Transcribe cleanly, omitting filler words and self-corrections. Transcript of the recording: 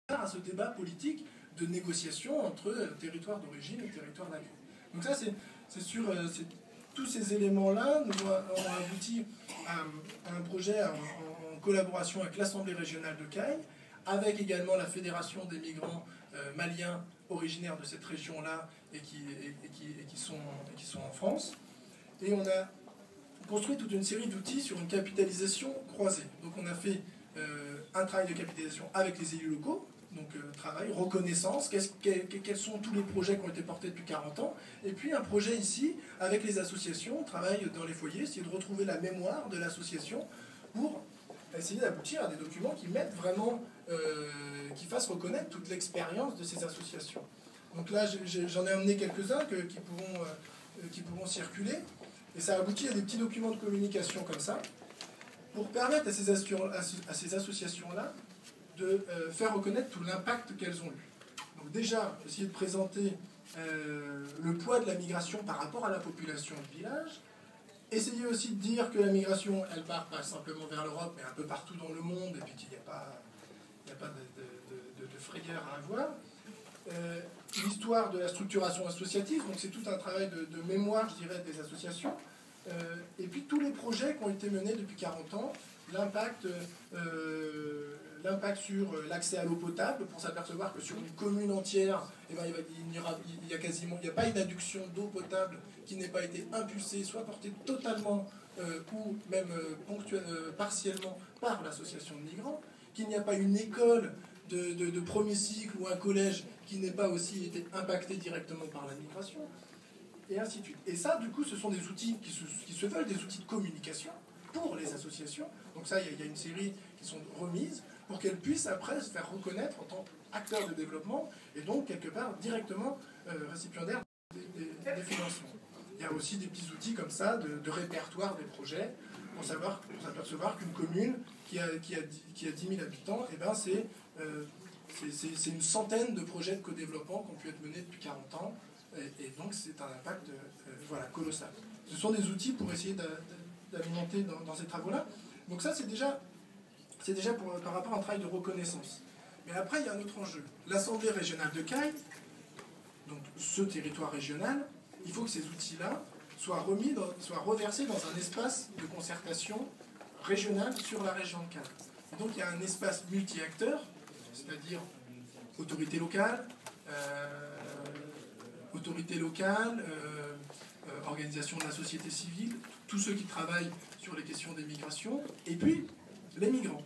à ce débat politique de négociation entre territoire d'origine et territoire d'accueil. Donc ça, c'est sur tous ces éléments-là, nous avons abouti à un projet en collaboration avec l'Assemblée régionale de Caille, avec également la Fédération des migrants maliens originaires de cette région-là et qui sont en France. Et on a construit toute une série d'outils sur une capitalisation croisée. Donc on a fait un travail de capitalisation avec les élus locaux, donc travail, reconnaissance, quels sont tous les projets qui ont été portés depuis 40 ans, et puis un projet ici avec les associations, travail dans les foyers, essayer de retrouver la mémoire de l'association pour essayer d'aboutir à des documents qui mettent vraiment, qui fassent reconnaître toute l'expérience de ces associations. Donc là, j'en ai emmené quelques-uns qui pourront circuler, et ça aboutit à des petits documents de communication comme ça, pour permettre à ces associations-là de faire reconnaître tout l'impact qu'elles ont eu. Donc déjà, essayer de présenter le poids de la migration par rapport à la population du village, essayer aussi de dire que la migration, elle part pas simplement vers l'Europe, mais un peu partout dans le monde, et puis qu'il n'y a pas de frayeur à avoir. L'histoire de la structuration associative, donc c'est tout un travail de mémoire, je dirais, des associations, et puis tous les projets qui ont été menés depuis 40 ans, l'impact sur l'accès à l'eau potable, pour s'apercevoir que sur une commune entière, eh ben, il n'y a pas une adduction d'eau potable qui n'ait pas été impulsée, soit portée totalement ou même partiellement par l'association de migrants, qu'il n'y a pas une école de premier cycle ou un collège qui n'ait pas aussi été impacté directement par la migration, et ainsi de suite. Et ça, du coup, ce sont des outils qui se veulent des outils de communication pour les associations. Donc ça, il y a une série qui sont remises pour qu'elles puissent après se faire reconnaître en tant qu'acteurs de développement et donc quelque part directement récipiendaires des financements. Il y a aussi des petits outils comme ça de répertoire des projets pour s'apercevoir qu'une commune qui a 10 000 habitants, eh ben c'est une centaine de projets de co-développement qui ont pu être menés depuis 40 ans et donc c'est un impact voilà, colossal. Ce sont des outils pour essayer d'alimenter dans ces travaux-là. Donc ça, c'est déjà par rapport à un travail de reconnaissance. Mais après, il y a un autre enjeu. L'Assemblée régionale de Caille, donc ce territoire régional, il faut que ces outils-là soient reversés dans un espace de concertation régionale sur la région de Caille. Et donc il y a un espace multi-acteurs, c'est-à-dire autorités locales, organisations de la société civile, tous ceux qui travaillent sur les questions des migrations, et puis les migrants.